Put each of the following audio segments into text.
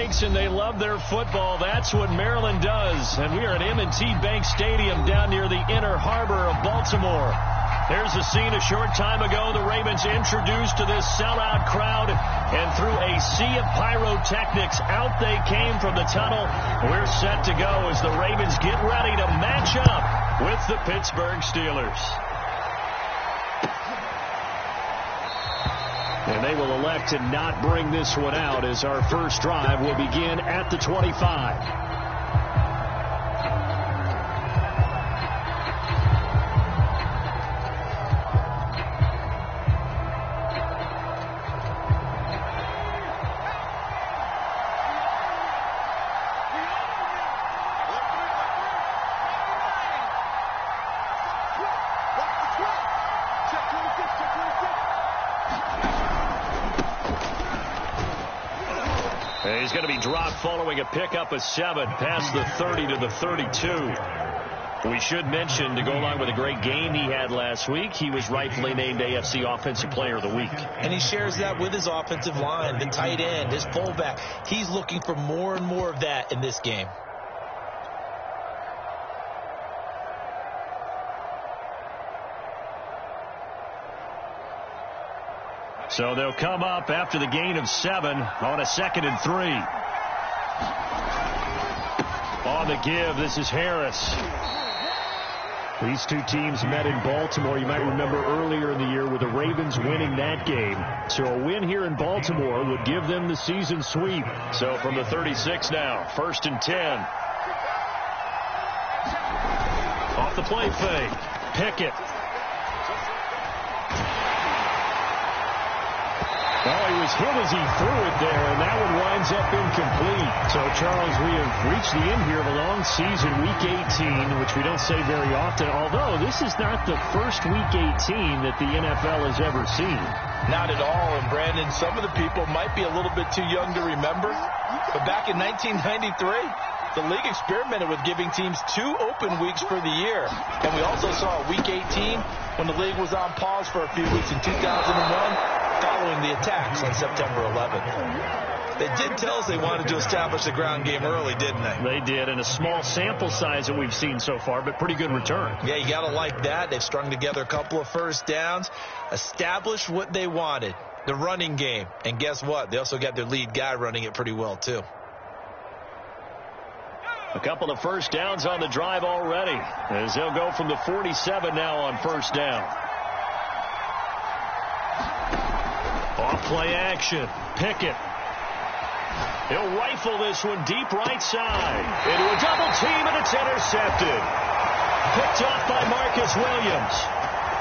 And they love their football. That's what Maryland does. And we are at M&T Bank Stadium down near the Inner Harbor of Baltimore. There's a scene a short time ago. The Ravens introduced to this sellout crowd, and through a sea of pyrotechnics, out they came from the tunnel. We're set to go as the Ravens get ready to match up with the Pittsburgh Steelers. And they will elect to not bring this one out as our first drive will begin at the 25. He's going to be dropped following a pickup of 7 past the 30 to the 32. We should mention, to go along with a great game he had last week, he was rightfully named AFC Offensive Player of the Week. And he shares that with his offensive line, the tight end, his fullback. He's looking for more and more of that in this game. So they'll come up after the gain of 7 on a 2nd and 3. On the give, this is Harris. These two teams met in Baltimore. You might remember earlier in the year with the Ravens winning that game. So a win here in Baltimore would give them the season sweep. So from the 36 now, 1st and 10. Off the play fake. Pickett. Oh, he was hit as he threw it there, and that one winds up incomplete. So, Charles, we have reached the end here of a long season, Week 18, which we don't say very often, although this is not the first Week 18 that the NFL has ever seen. Not at all, and Brandon, some of the people might be a little bit too young to remember, but back in 1993, the league experimented with giving teams 2 open weeks for the year. And we also saw Week 18 when the league was on pause for a few weeks in 2001 following the attacks on September 11th. They did tell us they wanted to establish the ground game early, didn't they? They did, and a small sample size that we've seen so far, but pretty good return. Yeah, you got to like that. They've strung together a couple of first downs, established what they wanted, the running game. And guess what? They also got their lead guy running it pretty well, too. A couple of first downs on the drive already, as they'll go from the 47 now on first down. Off play action. Pickett. He'll rifle this one deep right side. Into a double team, and it's intercepted. Picked off by Marcus Williams.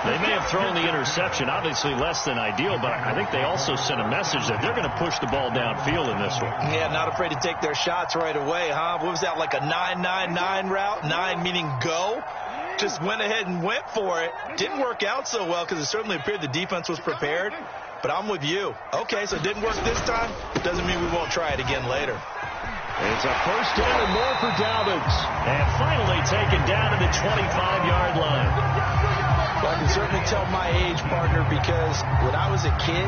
They may have thrown the interception, obviously less than ideal, but I think they also sent a message that they're going to push the ball downfield in this one. Yeah, not afraid to take their shots right away, huh? What was that, like a 9-9-9 route? 9 meaning go? Just went ahead and went for it. Didn't work out so well because it certainly appeared the defense was prepared. But I'm with you. Okay, so it didn't work this time. Doesn't mean we won't try it again later. It's a first down and more for Dobbins. And finally taken down to the 25-yard line. Well, I can certainly tell my age, partner, because when I was a kid,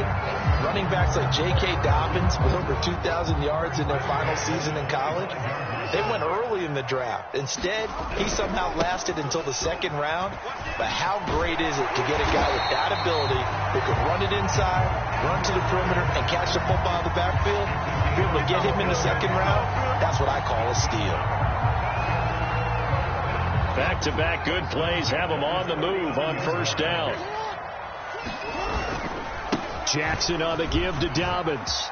running backs like J.K. Dobbins with over 2,000 yards in their final season in college, they went early in the draft. Instead, he somehow lasted until the 2nd round. But how great is it to get a guy with that ability who can run it inside, run to the perimeter, and catch the football in the backfield? Be able to get him in the 2nd round, that's what I call a steal. Back-to-back good plays have him on the move on first down. Jackson on the give to Dobbins.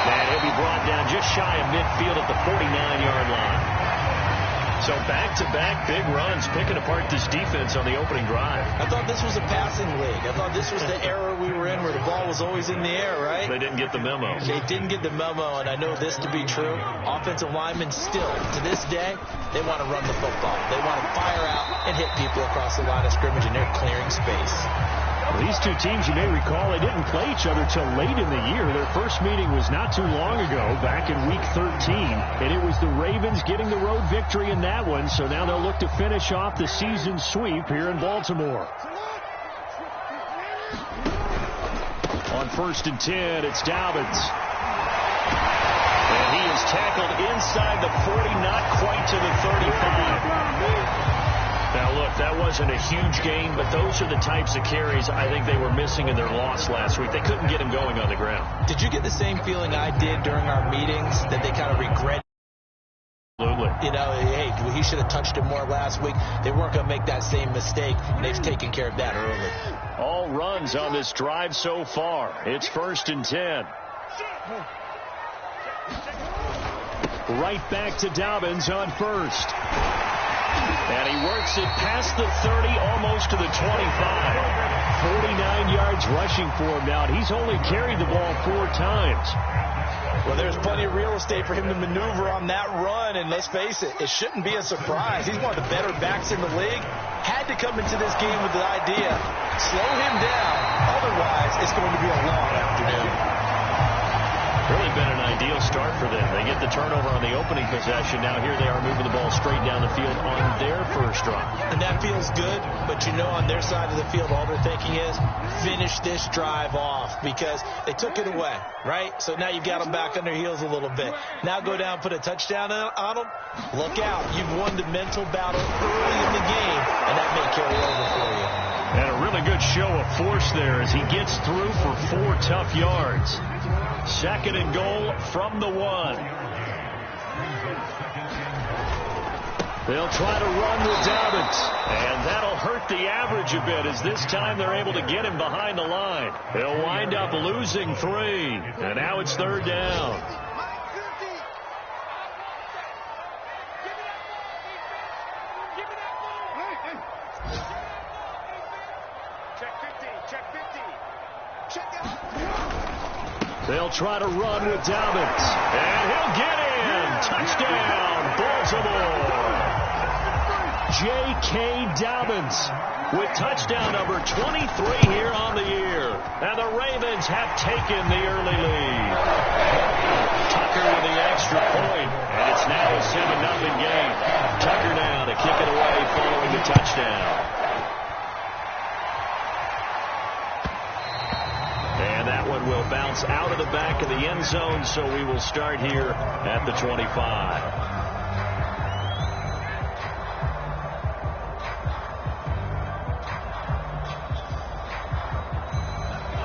And he'll be brought down just shy of midfield at the 49-yard line. So back-to-back big runs, picking apart this defense on the opening drive. I thought this was a passing league. I thought this was the era we were in where the ball was always in the air, right? They didn't get the memo. They didn't get the memo, and I know this to be true. Offensive linemen still, to this day, they want to run the football. They want to fire out and hit people across the line of scrimmage, and they're clearing space. Well, these two teams, you may recall, they didn't play each other till late in the year. Their first meeting was not too long ago, back in Week 13. And it was the Ravens getting the road victory in that one. So now they'll look to finish off the season sweep here in Baltimore. On 1st and 10, it's Dobbins. And he is tackled inside the 40, not quite to the 35. Now, look, that wasn't a huge gain, but those are the types of carries I think they were missing in their loss last week. They couldn't get him going on the ground. Did you get the same feeling I did during our meetings, that they kind of regret? Absolutely. You know, hey, he should have touched him more last week. They weren't going to make that same mistake, and they've taken care of that early. All runs on this drive so far. It's 1st and 10. Right back to Dobbins on first. And he works it past the 30, almost to the 25. 49 yards rushing for him now. He's only carried the ball 4 times. Well, there's plenty of real estate for him to maneuver on that run, and let's face it, it shouldn't be a surprise. He's one of the better backs in the league. Had to come into this game with the idea, slow him down, otherwise it's going to be a long afternoon. Really been an ideal start for them. They get the turnover on the opening possession. Now here they are moving the ball straight down the field on their first drive. And that feels good, but you know on their side of the field all they're thinking is finish this drive off because they took it away, right? So now you've got them back on their heels a little bit. Now go down, put a touchdown on them. Look out. You've won the mental battle early in the game, and that may carry over for you. And a really good show of force there as he gets through for 4 tough yards. 2nd and goal from the 1. They'll try to run with Dobbins, and that'll hurt the average a bit as this time they're able to get him behind the line. They'll wind up losing 3, and now it's 3rd down. They'll try to run with Dobbins, and he'll get in. Touchdown, Baltimore. J.K. Dobbins with touchdown number 23 here on the year. And the Ravens have taken the early lead. Tucker with the extra point, and it's now a 7-0 game. Tucker now to kick it away following the touchdown. And that one will bounce out of the back of the end zone, so we will start here at the 25.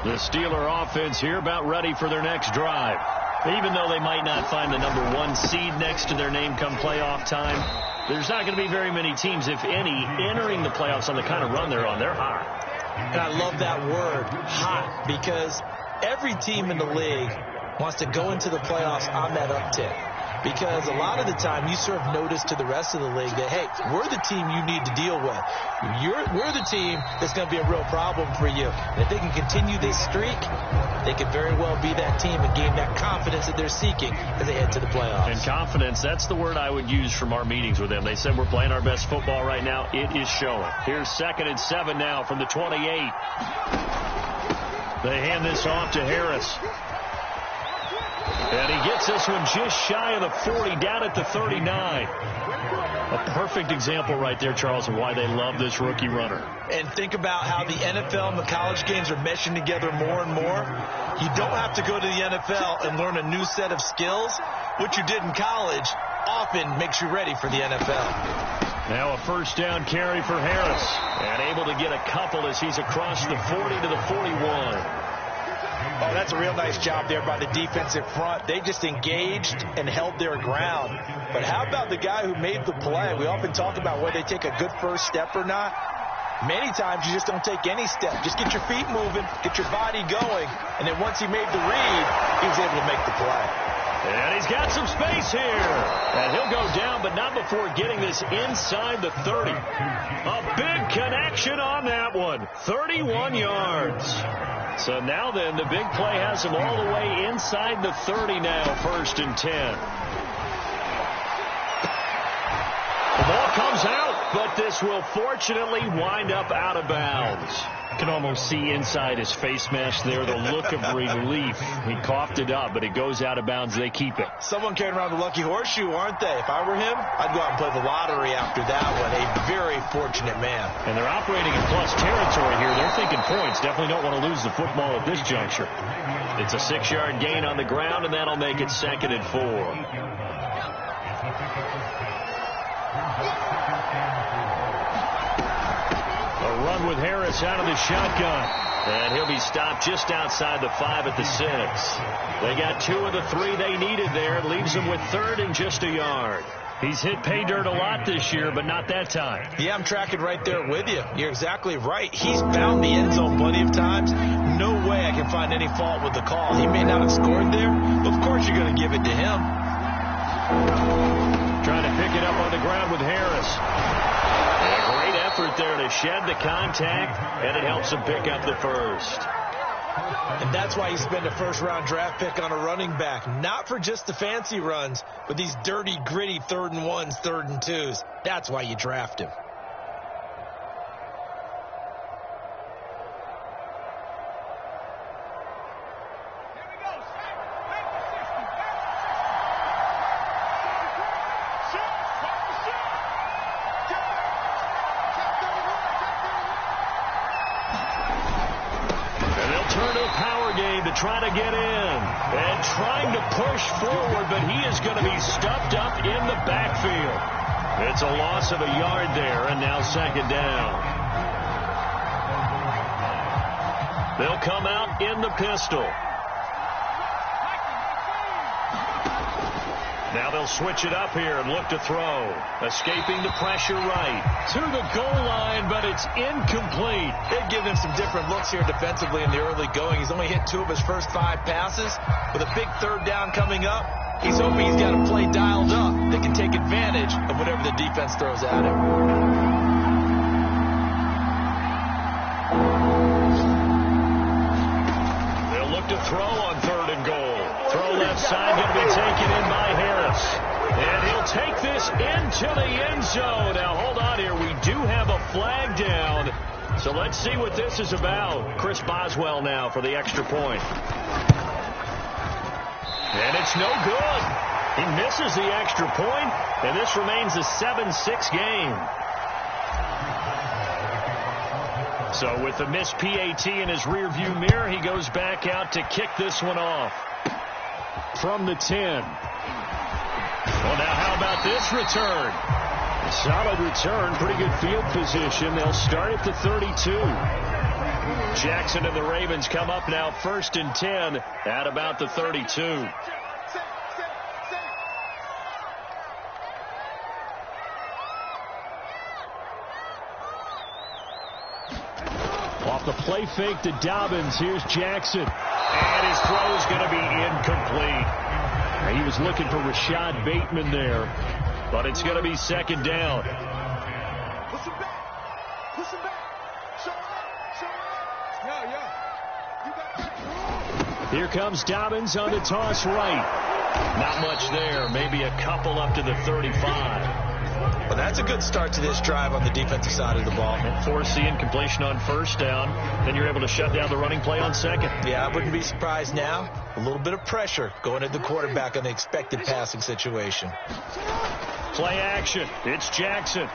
The Steeler offense here about ready for their next drive. Even though they might not find the number 1 seed next to their name come playoff time, there's not going to be very many teams, if any, entering the playoffs on the kind of run they're on. They're hot. And I love that word, hot, because every team in the league wants to go into the playoffs on that uptick. Because a lot of the time you serve notice to the rest of the league that, hey, we're the team you need to deal with. We're the team that's going to be a real problem for you. And if they can continue this streak, they could very well be that team and gain that confidence that they're seeking as they head to the playoffs. And confidence, that's the word I would use from our meetings with them. They said we're playing our best football right now. It is showing. Here's 2nd and 7 now from the 28. They hand this off to Harris. And he gets this one just shy of the 40, down at the 39. A perfect example right there, Charles, of why they love this rookie runner. And think about how the NFL and the college games are meshing together more and more. You don't have to go to the NFL and learn a new set of skills. What you did in college often makes you ready for the NFL. Now a 1st down carry for Harris. And able to get a couple as he's across the 40 to the 41. Oh, that's a real nice job there by the defensive front. They just engaged and held their ground. But how about the guy who made the play? We often talk about whether they take a good first step or not. Many times you just don't take any step. Just get your feet moving, get your body going, and then once he made the read, he was able to make the play. And he's got some space here. And he'll go down, but not before getting this inside the 30. A big connection on that one. 31 yards. So now then, the big play has him all the way inside the 30 now, 1st and 10. The ball comes out, but this will fortunately wind up out of bounds. can almost see inside his face mask there, the look of relief. He coughed it up, but it goes out of bounds. They keep it. Someone carrying around the lucky horseshoe, aren't they? If I were him, I'd go out and play the lottery after that one. A very fortunate man. And they're operating in plus territory here. They're thinking points. Definitely don't want to lose the football at this juncture. It's a 6-yard gain on the ground, and that'll make it 2nd and 4. A run with Harris out of the shotgun. And he'll be stopped just outside the 5 at the 6. They got 2 of the 3 they needed there. It leaves them with 3rd and just a yard. He's hit pay dirt a lot this year, but not that time. Yeah, I'm tracking right there with you. You're exactly right. He's found the end zone plenty of times. No way I can find any fault with the call. He may not have scored there, but of course you're going to give it to him. Trying to pick it up on the ground with Harris. A great effort there to shed the contact, and it helps him pick up the first. And that's why you spend a first-round draft pick on a running back. Not for just the fancy runs, but these dirty, gritty 3rd and 1s, 3rd and 2s. That's why you draft him. Trying to get in and trying to push forward, but he is going to be stuffed up in the backfield. It's a loss of a yard there, and now 2nd down. They'll come out in the pistol. Now they'll switch it up here and look to throw. Escaping the pressure right. To the goal line, but it's incomplete. They've given him some different looks here defensively in the early going. He's only hit 2 of his first 5 passes. With a big 3rd down coming up, he's hoping he's got a play dialed up that can take advantage of whatever the defense throws at him. They'll look to throw on 3rd and goal. Throw left side, going to be taken in by Harris. And he'll take this into the end zone. Now, hold on here. We do have a flag down. So let's see what this is about. Chris Boswell now for the extra point. And it's no good. He misses the extra point, and this remains a 7-6 game. So with the missed PAT in his rearview mirror, he goes back out to kick this one off. From the 10. Well, now how about this return? Solid return, pretty good field position. They'll start at the 32. Jackson and the Ravens come up now 1st and 10 at about the 32. Off the play fake to Dobbins. Here's Jackson. And his throw is going to be incomplete. He was looking for Rashad Bateman there, but it's going to be 2nd down. Push him back. Push him back. Show up. Yeah. Here comes Dobbins on the toss right. Not much there. Maybe a couple up to the 35. Well, that's a good start to this drive on the defensive side of the ball. And force the incompletion on 1st down. Then you're able to shut down the running play on 2nd. Yeah, I wouldn't be surprised now. A little bit of pressure going at the quarterback on the expected passing situation. Play action. It's Jackson.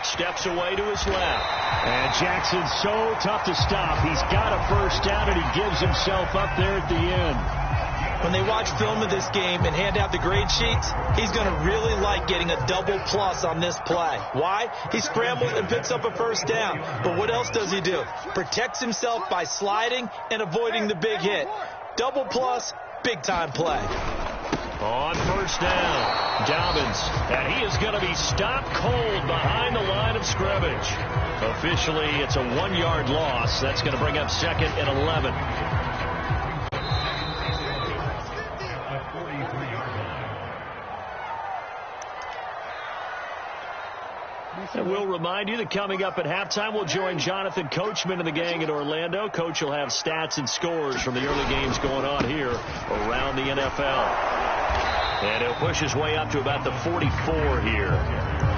Steps away to his left. And Jackson's so tough to stop. He's got a 1st down, and he gives himself up there at the end. When they watch film of this game and hand out the grade sheets, he's going to really like getting a double plus on this play. Why? He scrambles and picks up a 1st down. But what else does he do? Protects himself by sliding and avoiding the big hit. Double plus, big-time play. On 1st down, Dobbins, and he is going to be stopped cold behind the line of scrimmage. Officially, it's a 1-yard loss. That's going to bring up 2nd and 11. And we'll remind you that coming up at halftime, we'll join Jonathan Coachman and the gang in Orlando. Coach will have stats and scores from the early games going on here around the NFL. And he'll push his way up to about the 44 here.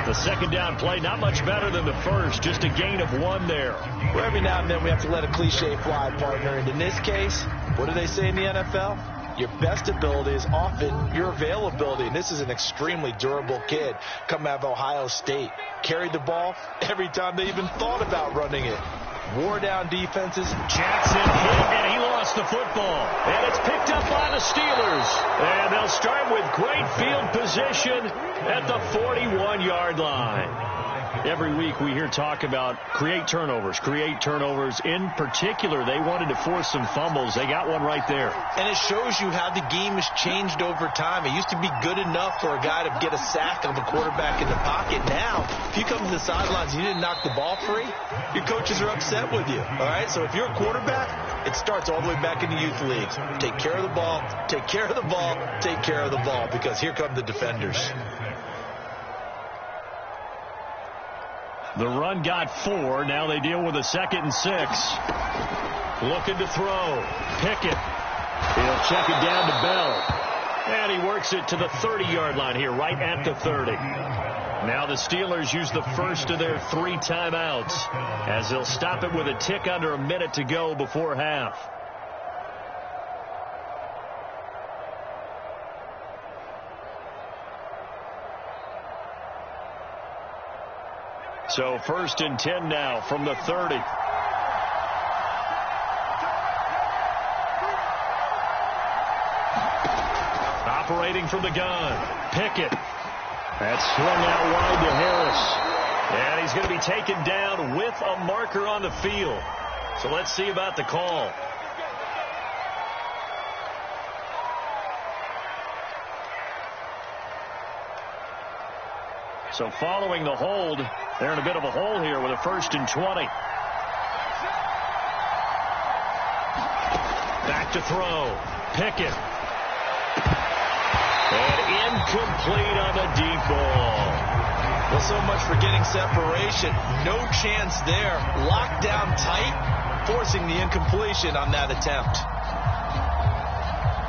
The second down play, not much better than the first, just a gain of 1 there. Well, every now and then we have to let a cliche fly, partner. And in this case, what do they say in the NFL? Your best ability is often your availability. And this is an extremely durable kid coming out of Ohio State. Carried the ball every time they even thought about running it. Wore down defenses. Jackson hit, and he lost the football. And it's picked up by the Steelers. And they'll start with great field position at the 41-yard line. Every week we hear talk about create turnovers. In particular, they wanted to force some fumbles. They got one right there. And it shows you how the game has changed over time. It used to be good enough for a guy to get a sack of a quarterback in the pocket. Now, if you come to the sidelines and you didn't knock the ball free, your coaches are upset with you. All right? So if you're a quarterback, it starts all the way back in the youth leagues. Take care of the ball, take care of the ball, take care of the ball, because here come the defenders. The run got 4. Now they deal with a 2nd and 6. Looking to throw. Pickett. He'll check it down to Bell. And he works it to the 30-yard line here, right at the 30. Now the Steelers use the first of their 3 timeouts as they'll stop it with a tick under a minute to go before half. So 1st and 10 now from the 30. Operating from the gun. Pickett. That's swung out wide to Harris. And he's going to be taken down with a marker on the field. So let's see about the call. So following the hold, they're in a bit of a hole here with a 1st and 20. Back to throw. Pickett. And incomplete on the deep ball. Well, so much for getting separation. No chance there. Locked down tight, forcing the incompletion on that attempt.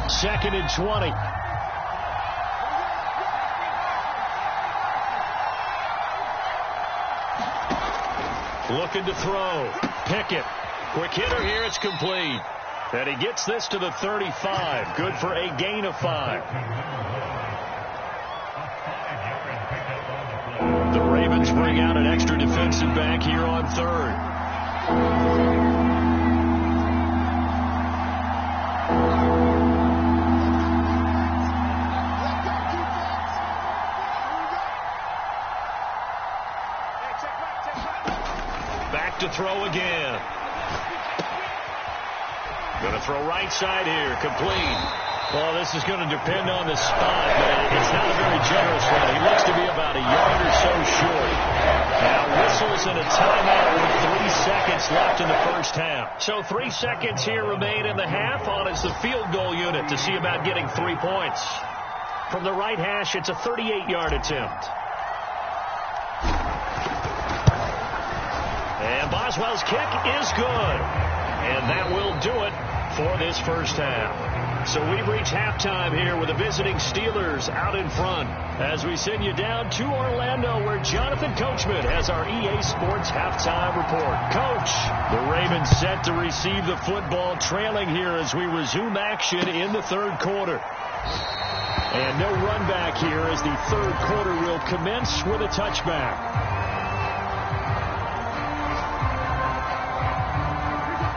2nd and 20. Looking to throw. Pickett. Quick hitter here. It's complete. And he gets this to the 35. Good for a gain of 5. The Ravens bring out an extra defensive back here on 3rd. To throw again. Going to throw right side here. Complete. Well, this is going to depend on the spot, but it's not a very generous one. He looks to be about a yard or so short. Now whistles and a timeout with 3 seconds left in the first half. So 3 seconds here remain in the half on as the field goal unit to see about getting 3 points. From the right hash, it's a 38-yard attempt. And Boswell's kick is good. And that will do it for this first half. So we reach halftime here with the visiting Steelers out in front as we send you down to Orlando where Jonathan Coachman has our EA Sports halftime report. Coach, the Ravens set to receive the football, trailing here as we resume action in the 3rd quarter. And no run back here as the 3rd quarter will commence with a touchback.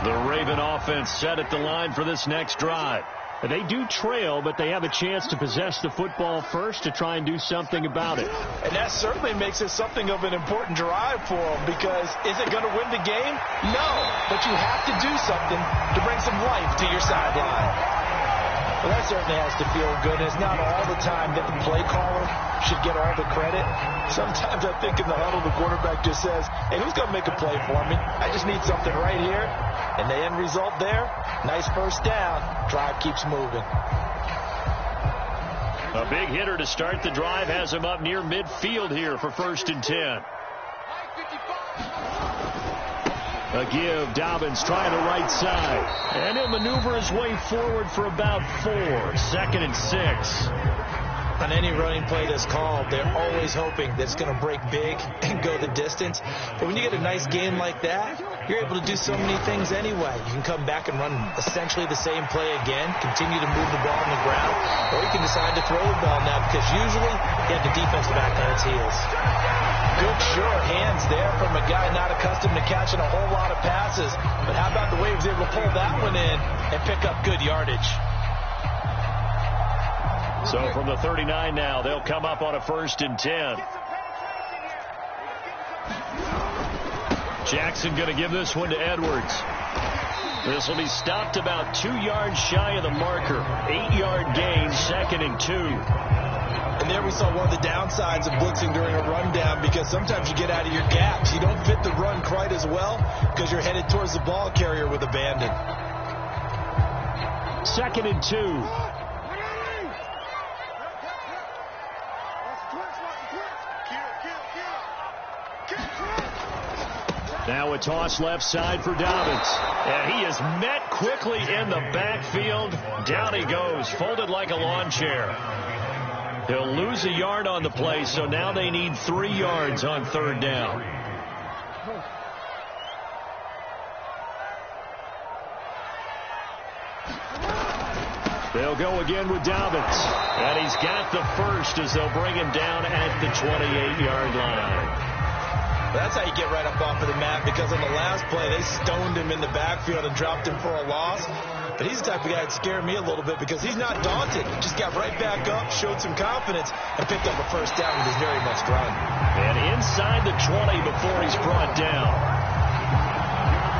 The Raven offense set at the line for this next drive. They do trail, but they have a chance to possess the football first to try and do something about it. And that certainly makes it something of an important drive for them, because is it going to win the game? No, but you have to do something to bring some life to your sideline. Well, that certainly has to feel good. It's not all the time that the play caller should get all the credit. Sometimes I think in the huddle, the quarterback just says, hey, who's going to make a play for me? I just need something right here. And the end result there, nice first down. Drive keeps moving. A big hitter to start the drive has him up near midfield here for 1st and 10. A give. Dobbins trying the right side. And he'll maneuver his way forward for about 4. 2nd and 6. On any running play that's called, they're always hoping that it's going to break big and go the distance. But when you get a nice game like that, you're able to do so many things anyway. You can come back and run essentially the same play again, continue to move the ball on the ground, or you can decide to throw the ball now because usually you have the defense back on its heels. Good sure hands there from a guy not accustomed to catching a whole lot of passes. But how about the way he was able to pull that one in and pick up good yardage? So from the 39 now, they'll come up on a 1st and 10. Jackson going to give this one to Edwards. This will be stopped about 2 yards shy of the marker. 8-yard gain, 2nd and 2. And there we saw one of the downsides of blitzing during a rundown because sometimes you get out of your gaps. You don't fit the run quite as well because you're headed towards the ball carrier with abandon. 2nd and 2. Now a toss left side for Dobbins. And he is met quickly in the backfield. Down he goes, folded like a lawn chair. He'll lose a yard on the play, so now they need 3 yards on 3rd down. They'll go again with Dobbins. And he's got the first as they'll bring him down at the 28-yard line. That's how you get right up off of the mat because on the last play, they stoned him in the backfield and dropped him for a loss. But he's the type of guy that scared me a little bit because he's not daunted. He just got right back up, showed some confidence, and picked up a 1st down with his very next run. And inside the 20 before he's brought down.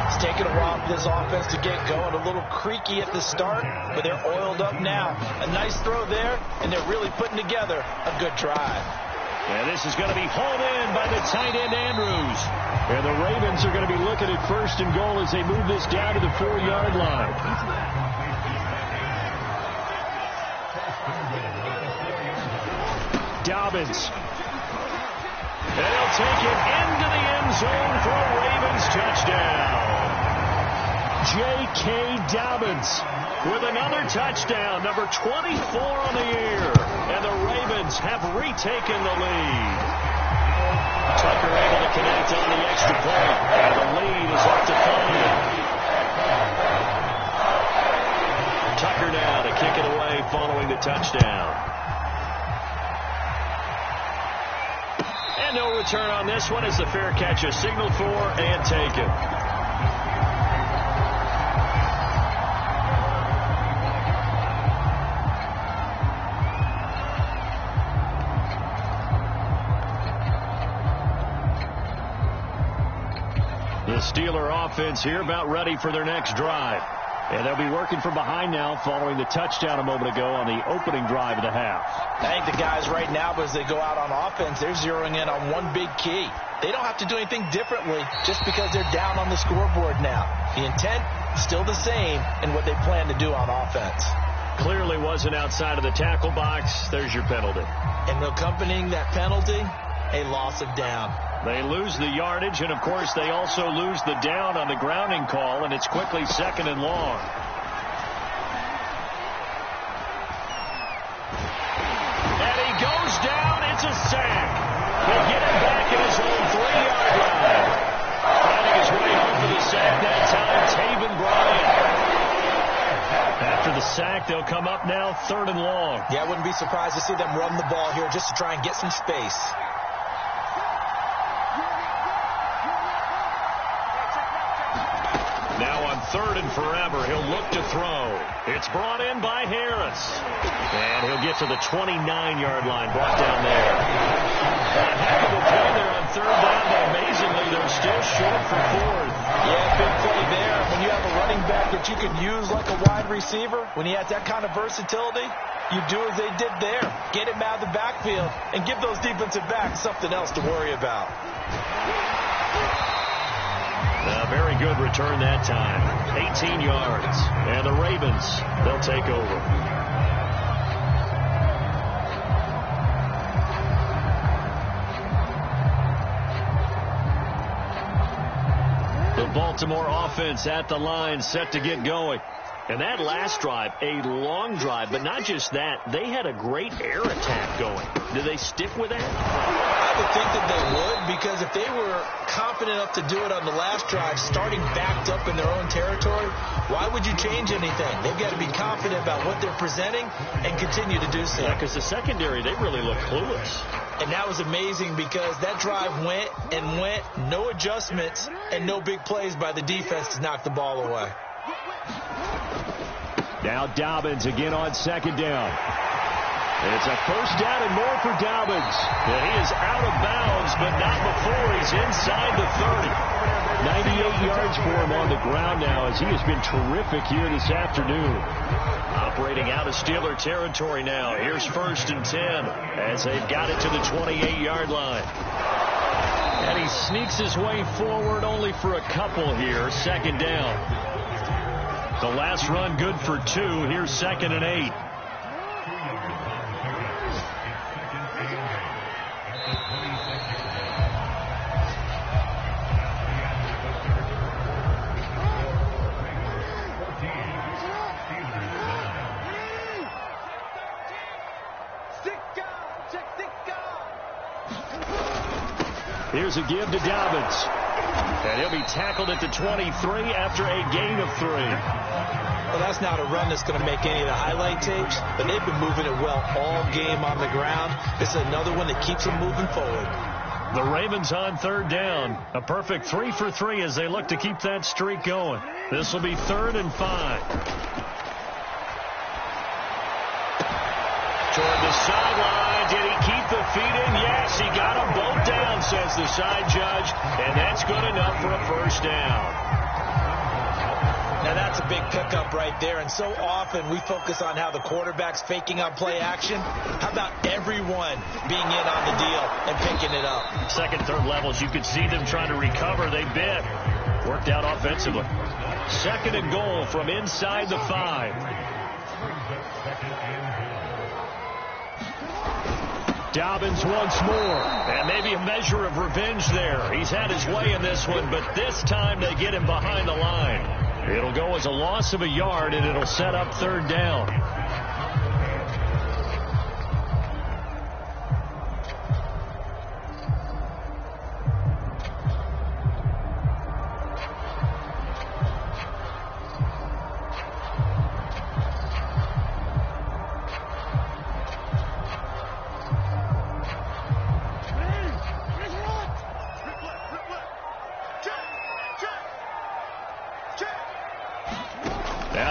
It's taken a while for this offense to get going. A little creaky at the start, but they're oiled up now. A nice throw there, and they're really putting together a good drive. And this is going to be hauled in by the tight end, Andrews. And the Ravens are going to be looking at 1st and goal as they move this down to the 4-yard line. Dobbins. And they'll take it into the end zone for a Ravens touchdown. J.K. Dobbins with another touchdown, number 24 on the year. And the Ravens have retaken the lead. Tucker able to connect on the extra point. And the lead is up to 5. Tucker now to kick it away following the touchdown. And no return on this one as the fair catch is signaled for and taken. The Steeler offense here about ready for their next drive. And they'll be working from behind now following the touchdown a moment ago on the opening drive of the half. I think the guys right now, as they go out on offense, they're zeroing in on one big key. They don't have to do anything differently just because they're down on the scoreboard now. The intent still the same in what they plan to do on offense. Clearly wasn't outside of the tackle box. There's your penalty. And accompanying that penalty, a loss of down. They lose the yardage, and, of course, they also lose the down on the grounding call, and it's quickly 2nd and long. And he goes down. It's a sack. They get him back at his own 3-yard line. Finding his way home for the sack that time, Taven Bryan. After the sack, they'll come up now 3rd and long. Yeah, I wouldn't be surprised to see them run the ball here just to try and get some space. Now on 3rd and forever, he'll look to throw. It's brought in by Harris. And he'll get to the 29-yard line, brought down there. A heck of a play there on 3rd down, but amazingly, they're still short for 4th. Yeah, big play there. When you have a running back that you can use like a wide receiver, when he has that kind of versatility, you do as they did there. Get him out of the backfield and give those defensive backs something else to worry about. A very good return that time. 18 yards. And the Ravens, they'll take over. The Baltimore offense at the line, set to get going. And that last drive, a long drive, but not just that. They had a great air attack going. Do they stick with that? I would think that they would, because if they were confident enough to do it on the last drive, starting backed up in their own territory, why would you change anything? They've got to be confident about what they're presenting and continue to do so. Yeah, because the secondary, they really look clueless. And that was amazing because that drive went and went, no adjustments, and no big plays by the defense to knock the ball away. Now Dobbins again on second down. It's a first down and more for Dobbins. And he is out of bounds, but not before he's inside the 30. 98 yards for him on the ground now as he has been terrific here this afternoon. Operating out of Steeler territory now. Here's 1st and 10 as they've got it to the 28-yard line. And he sneaks his way forward only for a couple here. 2nd down. The last run good for 2. Here's 2nd and 8. Here's a give to Dobbins. And he'll be tackled at the 23 after a gain of 3. Well, that's not a run that's going to make any of the highlight tapes, but they've been moving it well all game on the ground. This is another one that keeps them moving forward. The Ravens on 3rd down. A perfect 3 for 3 as they look to keep that streak going. This will be 3rd and 5. Toward the sideline. Did he keep the feet in? Yes, he got them both down, says the side judge. And that's good enough for a first down. Now, that's a big pickup right there. And so often we focus on how the quarterback's faking on play action. How about everyone being in on the deal and picking it up? Second, third levels, you could see them trying to recover. They bit. Worked out offensively. 2nd and goal from inside the 5. Dobbins once more. And maybe a measure of revenge there. He's had his way in this one, but this time they get him behind the line. It'll go as a loss of a yard, and it'll set up 3rd down.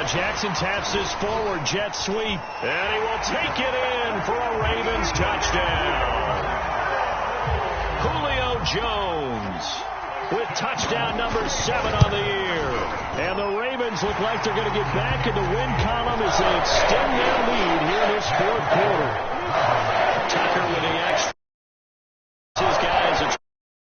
Jackson taps his forward jet sweep, and he will take it in for a Ravens touchdown. Julio Jones with touchdown number 7 on the year. And the Ravens look like they're going to get back in the win column as they extend their lead